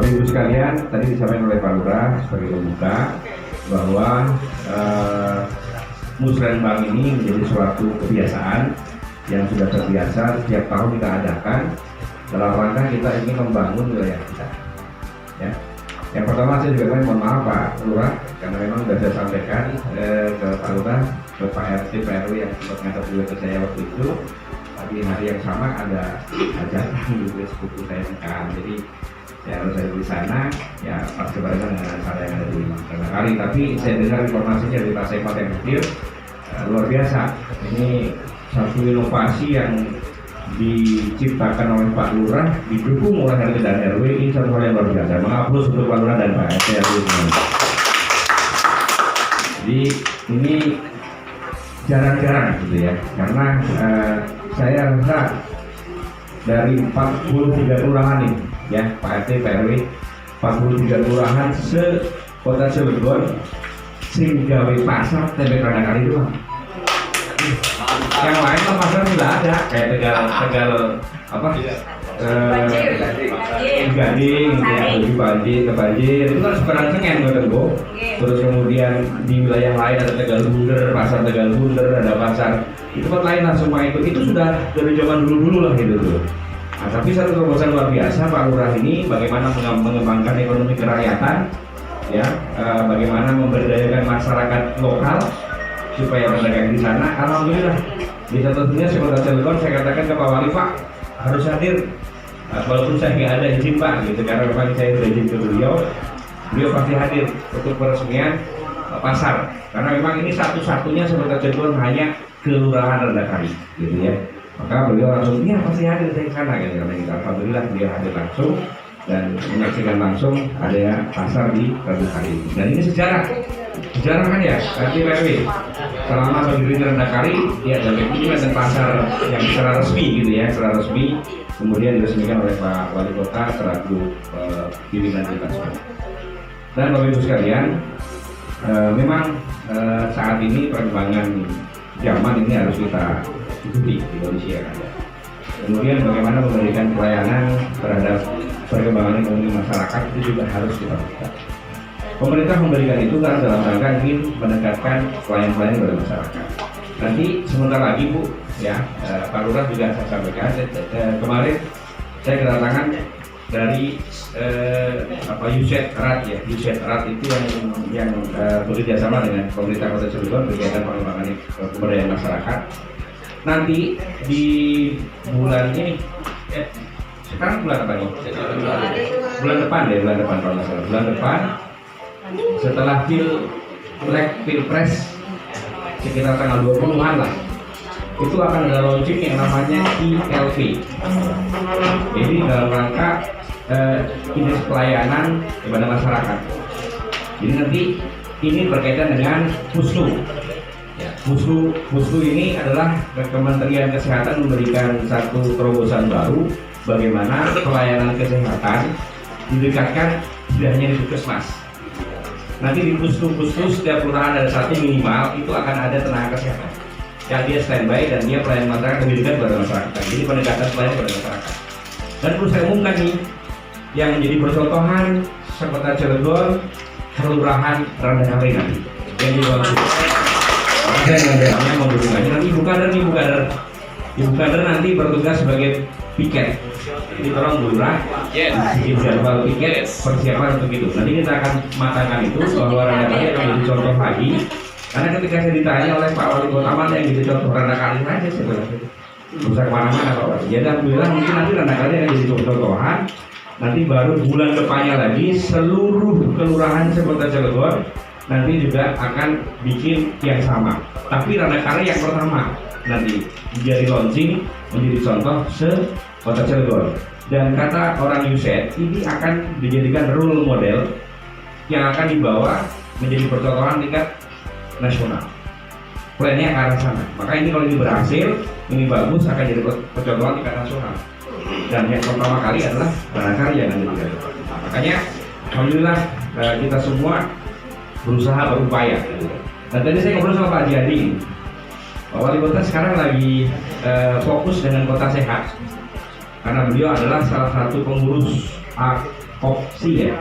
Bapak Ibu sekalian, tadi disampaikan oleh Pak Lurah sebagai pembuka bahwa Musrenbang ini menjadi suatu kebiasaan yang sudah terbiasa setiap tahun kita adakan dalam rangka kita ingin membangun wilayah kita. Ya. Yang pertama saya juga mohon maaf Pak Lurah karena memang sudah saya sampaikan ke Pak Lurah, ke Pak RT, Pak RW yang sempat ngantar juga ke saya waktu itu. Di hari yang sama ada hajatan juga sepupu saya nikah, jadi ya harus saya di sana ya pas kebarengan dengan acara yang ada di Tengah Kali. Tapi saya dengar informasinya dari Pak Sepat yang hadir luar biasa. Ini satu inovasi yang diciptakan oleh Pak Lurah, didukung oleh RT dan RW. Ini satu hal yang luar biasa. Mengapresiasi untuk Pak Lurah dan Pak RT RW. Jadi ini jarang-jarang gitu ya, karena saya rasa dari 43 kelurahan ini ya Pak RT, Pak RW, 43 kelurahan se-Kota Cilegon sehingga pasar TB Randa Kali doang. Yang lain pasar tidak ada, kayak Tegal apa? Gading, ke Banjir, itu kan sekarang Sengen Gotengo. Terus kemudian di wilayah lain ada Tegal Bunder, pasar Tegal Bunder, ada pasar di tempat lain lah semua itu sudah dari zaman dulu lah gitu tuh. Nah, tapi satu terobosan luar biasa Pak Lurah ini bagaimana mengembangkan ekonomi kerakyatan, ya, bagaimana memberdayakan masyarakat lokal supaya berdagang di sana. Alhamdulillah di satu-satunya Kota Cilegon saya katakan ke Pak Wali, Pak harus hadir. Walaupun saya nggak ada izin Pak, gitu, karena memang saya sudah izin ke beliau pasti hadir untuk peresmian pasar. Karena memang ini satu-satunya Kota Cilegon hanya kelurahan Randa Kali, gitu ya. Maka beliau langsung, iya pasti hadir saya ke sana, gitu. Karena kita alhamdulillah beliau hadir langsung dan menyaksikan langsung adanya pasar di Randa Kali. Dan ini sejarah kan ya, RT/RW selama berdiri Randa Kali, ya dan ini ada pasar yang secara resmi, gitu ya, secara resmi. Kemudian diresmikan oleh Pak Wali Kota selaku pimpinan kita semua. Dan Bapak Ibu sekalian, memang saat ini perkembangan zaman ini harus kita ikuti di Indonesia kan. Kemudian bagaimana memberikan pelayanan terhadap perkembangan ekonomi masyarakat itu juga harus kita lakukan. Pemerintah memberikan itu karena dalam rangka ingin mendekatkan pelayan-pelayan kepada masyarakat. Nanti sebentar lagi Bu, ya Pak Lurah juga saya sampaikan kemarin saya kedatangan dari USED RAT ya. USED RAT itu yang bekerja sama dengan pemerintah Kota Cilegon berkaitan pengembangan pemberdayaan masyarakat. Nanti di bulan ini sekarang bulan apa nih? Bulan depan kalau nggak salah. Bulan depan setelah Pilpres sekitar tanggal 20-an lah, itu akan ada launching yang namanya ILP. Jadi dalam rangka indeks pelayanan kepada masyarakat. Jadi nanti ini berkaitan dengan Puslu. Ya, Puslu ini adalah Kementerian Kesehatan memberikan satu terobosan baru bagaimana pelayanan kesehatan didekatkan tidak hanya di puskesmas. Nanti di Puslu setiap kelurahan ada satu minimal, itu akan ada tenaga kesehatan yang dia standby dan dia pelayanan masyarakat lebih dekat kepada masyarakat. Jadi pendekatan pelayanan kepada masyarakat. Dan perlu saya umumkan nih, yang menjadi percontohan Kota Cilegon, kelurahan Randa Kali nanti yang dibangun. Yang menghubungannya nanti Ibu Kader nanti bertugas sebagai piket. Jadi tolong Lurah bikin jadwal piket persiapan untuk itu. Nanti kita akan matangkan itu bahwa Randa Kali akan menjadi contoh lagi. Karena ketika saya ditanya oleh Pak Wali Kota mana yang jadi contoh Randa Kali saja sebenarnya. Bisa kemana-mana Pak Wali. Jadi alhamdulillah mungkin nanti Randa Kali akan jadi contohan. Nanti baru bulan depannya lagi seluruh kelurahan Kota Cilegon nanti juga akan bikin yang sama. Tapi Randa Kali yang pertama nanti jadi launching menjadi contoh Kota Cilegon. Dan kata orang USED ini akan dijadikan role model yang akan dibawa menjadi percontohan tingkat nasional. Plannya ke arah sana. Maka ini kalau ini berhasil, ini bagus akan jadi percontohan tingkat nasional. Dan yang pertama kali adalah Randa Kali yang ada di Cilegon. Makanya alhamdulillah kita semua berusaha berupaya. Dan tadi saya ngobrol sama Pak Jadi, Pak Wali Kota sekarang lagi fokus dengan kota sehat. Karena beliau adalah salah satu pengurus AKOPSI ya.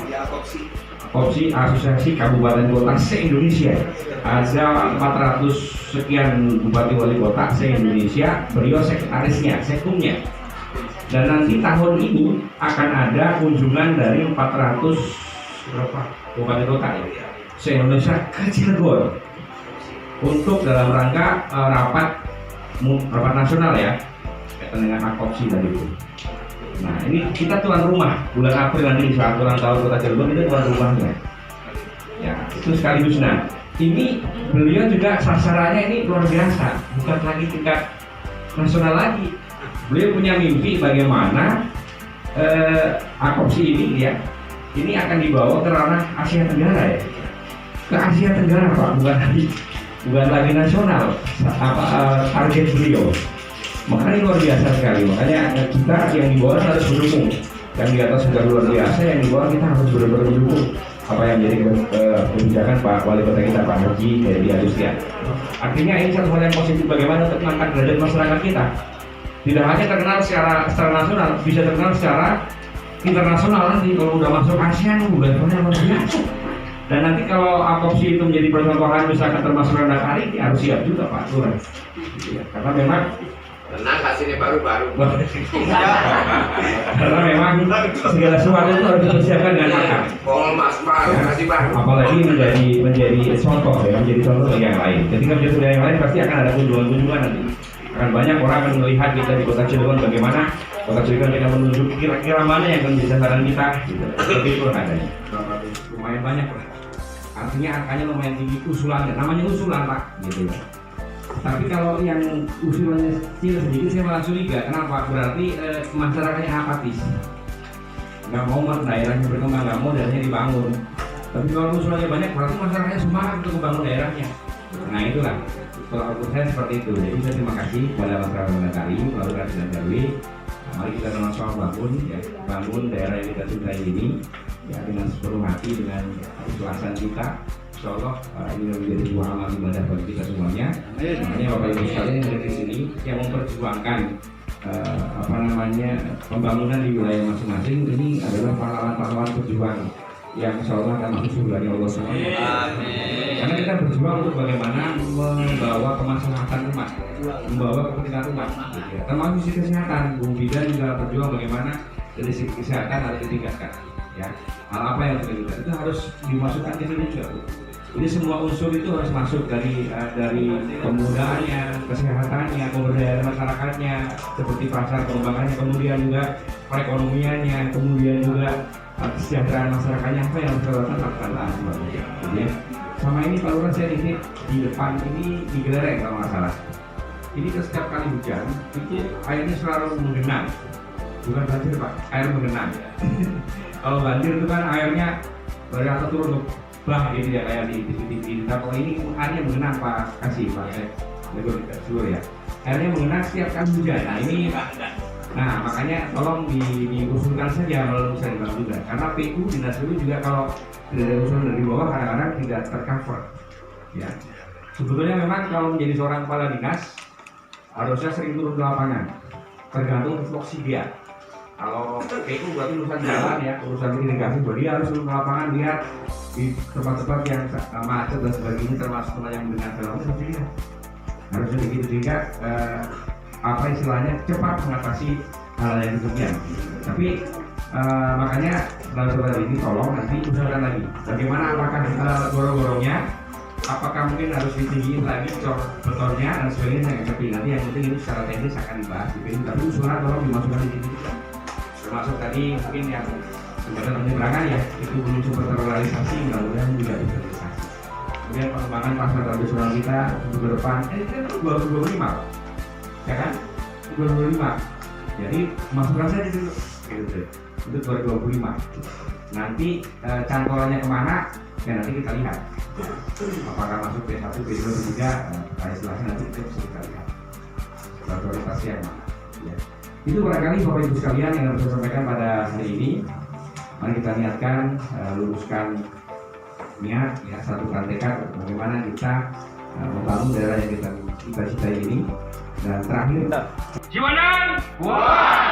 AKOPSI Asosiasi Kabupaten Kota se-Indonesia. Ada 400 sekian bupati wali kota se-Indonesia, beliau sekretarisnya, sekumnya. Dan nanti tahun ini akan ada kunjungan dari 400 berapa bupati kota ya, se-Indonesia ke Cilegon untuk dalam rangka rapat nasional ya, kaitan dengan AKOPSI tadi itu. Nah ini kita tuan rumah bulan April nanti saat ulang tahun Kota Cilegon, itu tuan rumahnya. Ya itu sekaligus. Nah ini beliau juga sasarannya ini luar biasa, bukan lagi tingkat nasional lagi. Beliau punya mimpi bagaimana AKOPSI ini ya, ini akan dibawa ke ranah Asia Tenggara ya, ke Asia Tenggara Pak, bukan lagi nasional. Target beliau. Makanya luar biasa sekali. Makanya kita yang di bawah harus mendukung. Yang di atas sudah luar biasa, yang di bawah kita harus benar-benar mendukung apa yang jadi kebijakan Pak Wali Kota kita, Pak Haji Hedi Agustian. Artinya ini satu hal yang positif bagaimana untuk mengangkat derajat masyarakat kita. Tidak hanya terkenal secara nasional, bisa terkenal secara internasional nanti kalau udah masuk ASEAN, levelnya luar biasa. Dan nanti kalau AKOPSI itu menjadi percontohan misalkan termasuk Rendahkari, harus siap juga Pak Lurah. Ya, karena memang tenang kasih baru-baru. Karena memang segala sesuatu itu harus dipersiapkan dengan matang. Mas baru kasih baru. Apalagi menjadi contoh ya, menjadi contoh bagi yang lain. Ketika menjadi contoh yang lain pasti akan ada kunjungan-kunjungan nanti. Akan banyak orang akan melihat kita di Kota Cilegon bagaimana Kota Cilegon kita menunjuk kira-kira mana yang akan menjadi sasaran kita. Gitu. Seperti itu adanya. Lumayan banyak lah. Artinya angkanya lumayan tinggi usulannya. Namanya usulan Pak, gitu ya. Tapi kalau yang usulannya kecil sedikit saya malah curiga. Kenapa? Berarti masyarakatnya apatis, nggak mau daerahnya berkembang, nggak mau daerahnya dibangun. Tapi kalau usulannya banyak berarti masyarakatnya semangat untuk membangun daerahnya. Nah itulah kalau saya seperti itu. Jadi saya terima kasih kepada masyarakat Rendahkari, Pak Lurah dan Garwi. Mari kita sama-sama bangun daerah yang kita cintai ini ya, dengan sepenuh hati, dengan ikhlasan kita. Insya Allah ini menjadi sebuah amal ibadah bagi kita semuanya. Makanya Bapak Ibu sekalian yang ada di sini yang memperjuangkan pembangunan di wilayah masing-masing, ini adalah pahlawan-pahlawan perjuangan yang insya Allah akan masuk surganya Allah semuanya. Karena kita berjuang untuk bagaimana membawa kemaslahatan umat, membawa kepentingan umat, termasuk sisi kesehatan. Bu Bidan juga berjuang bagaimana dari sisi kesehatan harus ditingkatkan. Ya, hal apa yang kita itu harus dimasukkan ke sini juga. Jadi semua unsur itu harus masuk dari pemudaannya, kesehatannya, pemberdayaan masyarakatnya, seperti pasar pengembangannya, kemudian juga perekonomiannya, kemudian juga kesejahteraan masyarakatnya, apa yang harus dilakukan sebagainya. Jadi sama ini Pak Lurah saya titip di depan ini di Gelereng kalau nggak salah. Ini setiap kali hujan itu airnya selalu menggenang, bukan banjir Pak, air menggenang. Kalau banjir itu kan airnya dari atas turun bah gitu ya, kayak di TV. Nah kalau ini airnya mengenang Pak kasih Pak saya seluruh ya, airnya mengenang setiap kali hujan. Nah ini makanya tolong diusulkan saja kalau bisa dibantu juga, karena PU dinas PU juga kalau tidak ada usulan dari bawah kadang-kadang tidak tercover ya. Sebetulnya memang kalau menjadi seorang kepala dinas harusnya sering turun ke lapangan, tergantung tupoksi dia. Kalau PU berarti urusan jalan ya, urusan irigasi, dia harus turun ke lapangan, lihat di tempat-tempat yang macet dan sebagainya, termasuk yang dengan jalan itu harusnya begitu, sehingga apa istilahnya cepat mengatasi hal yang demikian. Tapi makanya saudara ini tolong nanti usahakan lagi bagaimana, apakah gorong-gorongnya, apakah mungkin harus ditinggiin lagi betonnya dan sebagainya. Tapi nanti yang penting ini secara teknis akan dibahas di sini. Tapi usulan tolong dimasukkan di sini juga. Termasuk tadi mungkin yang jembatan penyeberangan ya, itu belum super terrealisasi, mudah-mudahan juga terrealisasi. Kemudian pengembangan pasar tradisional kita untuk ke depan, ini kan 2025 ya kan, 2025. Jadi masukkan saja dulu gitu, untuk 2025. Nanti cantolannya kemana ya nanti kita lihat, apakah masuk P1, P2, P3, istilahnya nanti kita lihat prioritas yang mana ya. Itu barangkali Bapak Ibu sekalian yang harus saya sampaikan pada hari ini. Mari kita niatkan, luruskan niat ya, satukan tekad bagaimana kita membangun daerah yang kita cintai ini. Dan terakhir, Jiwanan, wah!